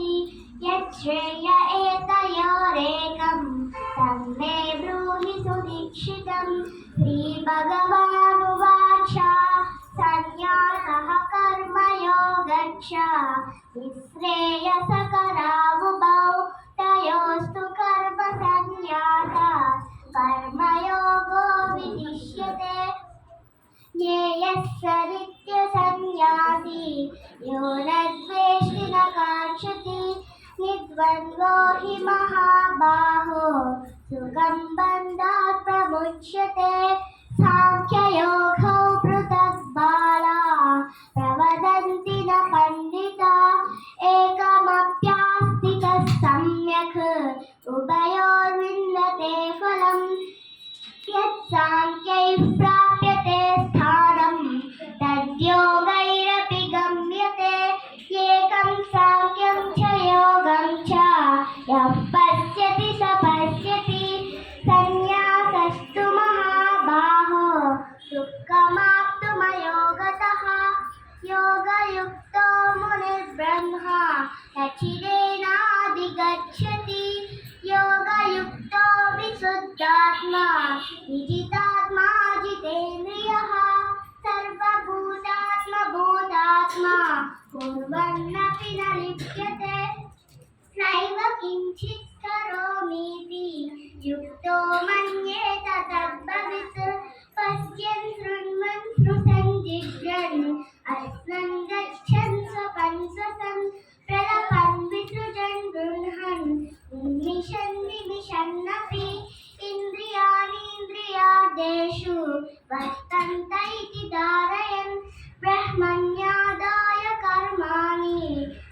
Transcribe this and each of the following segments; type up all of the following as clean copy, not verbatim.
काङ्क्षति यच्छ्रेय एतयोरेकं तं मे ब्रूहि सुदीक्षितम्। श्रीभगवानुवाच सन्न्यासः कर्मयोगच्छ निःश्रेयसकरावुभौ तयोस्तु कर्मसन्न्यासः कर्मयोगो विशिष्यते। ज्ञेयः सन्न्यासी यो न द्वेष्टि न काङ्क्षति निर्द्वन्द्वो हि महाबाहो सुखं बन्धात् प्रमुच्यते। सांख्ययोगौ पृथक् बालाः प्रवदन्ति न पण्डिताः एकमप्यास्तिकः सम्यक् उभयोर्विन्दते फलम्। यत्साङ्ख्यैः प्राप्यते स्थानं तद्योगैरपि गम्यते। एकं साङ्ख्यं च योगं च यः पश्यति स पश्यति। सन्न्यासस्तु महाबाहो दुःखमाप्तुमयोगतः योगयुक्तो मुनिर्ब्रह्मा न चिरेणाधिगच्छति। योगयुक्तो विशुद्धात्मा विजितात्मा जितेन्द्रियः सर्वभूतात्मा कुर्वन्नपि न लिप्यते। नैव किञ्चित् करोमीति युक्तो मन्येत तद्भवित्। पश्यन् शृण्वन् स्पृशन् जिघ्रन् अस्नन् गच्छन् स्वपन् स्वसन् प्रलपन् विसृजन् गृह्णन् उन्मिषन् विमिषन्नपि इन्द्रियाणीन्द्रियार्थेषु वर्तन्त इति धारयन् ब्रह्मण्यादाय कर्माणि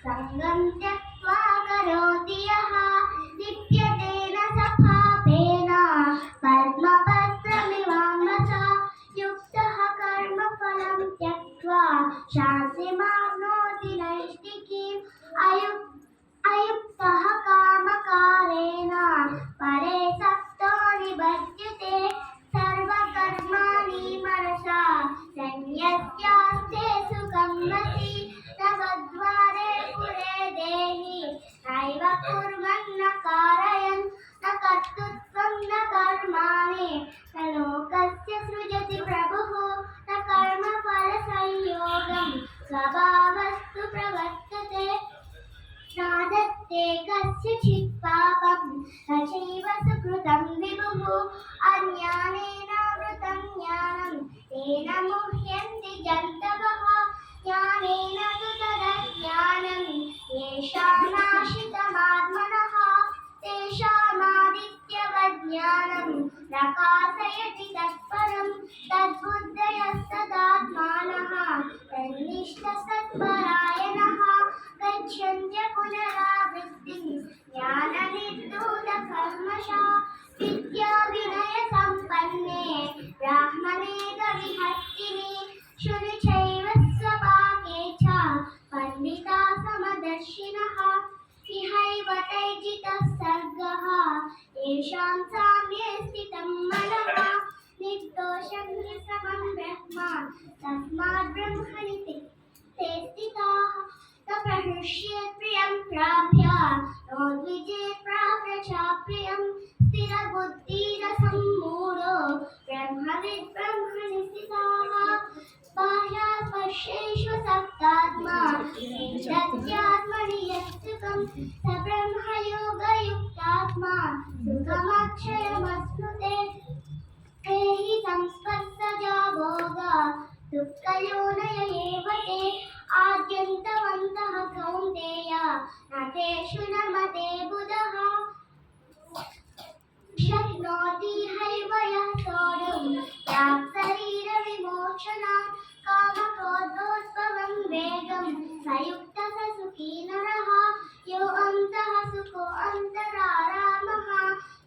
सङ्गं त्यक्त्वा करोति यः लिप्यते न स पापेन पद्मपत्रमिवाम्भसा। युक्तः कर्मफलं त्यक्त्वा शान्तिमाप्नोति नैष्ठिकीम्। अयुक्तः कामकारेण परे सक्तो निबध्यते। सर्वकर्माणि मनसा सन्न्यस्यास्ते सुखं रति। तवद्वारे पुरे देहि नैव कुर्वन्न कारयन् न कर्तृत्वं न कर्माणि न लोकस्य सृजति प्रभुः। न कर्मफलसंयोगं स्वभावस्तु प्रवर्तते। नादत्ते कस्यचित् पापं न चैव सुकृतं विभुः। अज्ञानेनावृतं ज्ञानं तेन मुह्यन्ति जन्तवः। ज्ञानेन तु तदज्ञानं येषां नाशितमात्मनः तेषामादित्यवत् ज्ञानं प्रकाशयति तत्परं। तद्बुद्धयस्तदात्मानः तन्निष्ठसत्परायणः गच्छन्त्य पुनरावृत्तिं ज्ञाननिर्धूतकल्मषा। विद्याविनयसम्पन्ने ब्राह्मणे गविहस्तिनि शुनि चैव स्वपाके च पण्डिता समदर्शिनः। इहैव तैर्जितः सर्गः येषां साम्ये स्थितं मनः। निर्दोषं निसमं ब्रह्म तस्मात् ब्रह्मणि ते स्थिताः। न प्रहृष्येत् प्रियं प्राप्य नोद्विजेत् प्राप्य च प्रियं। स्थिरबुद्धिरसम्मूढो ब्रह्मविद् ब्रह्मणि स्थिताः। बाह्यस्पर्शेषु सक्तात्मा विन्दत्यात्मनि यत्सुखं स ब्रह्मयोगयुक्तात्मा सुखमक्षयमश्नुते। हि संस्पर्शजा भोगा दुःखयोनय एव ते आद्यन्तवन्तः कौन्तेय न तेषु न मते बुधः। शक्नोति हैव यः सोढुं यात् शरीरविमोचनात् कामक्रोधोद्भवं वेगं स युक्तः स सुखी नरः। यो अन्तः सुखो अन्तरारामः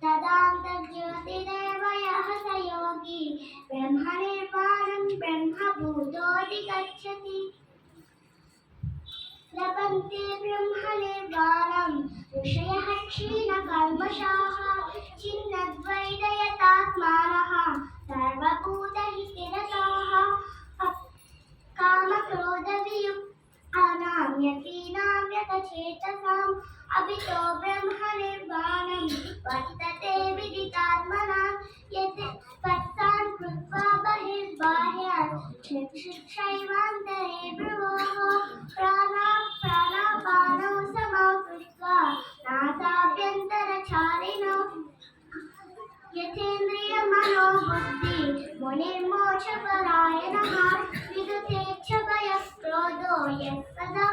तदान्तर्ज्योतिरेव यः स योगी ब्रह्मनिर्वाणं ब्रह्मभूतोऽधिगच्छति। लभन्ते ब्रह्मनिर्वाणं ऋषयः क्षीणकल्मषाः छिन्नद्वैतयतात्मानः सर्वभूतहितरताः। कामक्रोधवियुक्तानां यतीनां यतचेतसाम् अभितो ब्रह्मनिर्वाणं वर्तते विदितात्मना यत् तत्सान् कृत्वा बहिर्बाह्यात् चक्षुषैवान्तरे भ्रुवोः प्राणापानौ समौ कृत्वा नासाभ्यन्तरचारिणौ यथेन्द्रियमनोबुद्धि मुनिर्मोक्षपरायणः विगतेच्छभयः क्रोधो यः सदा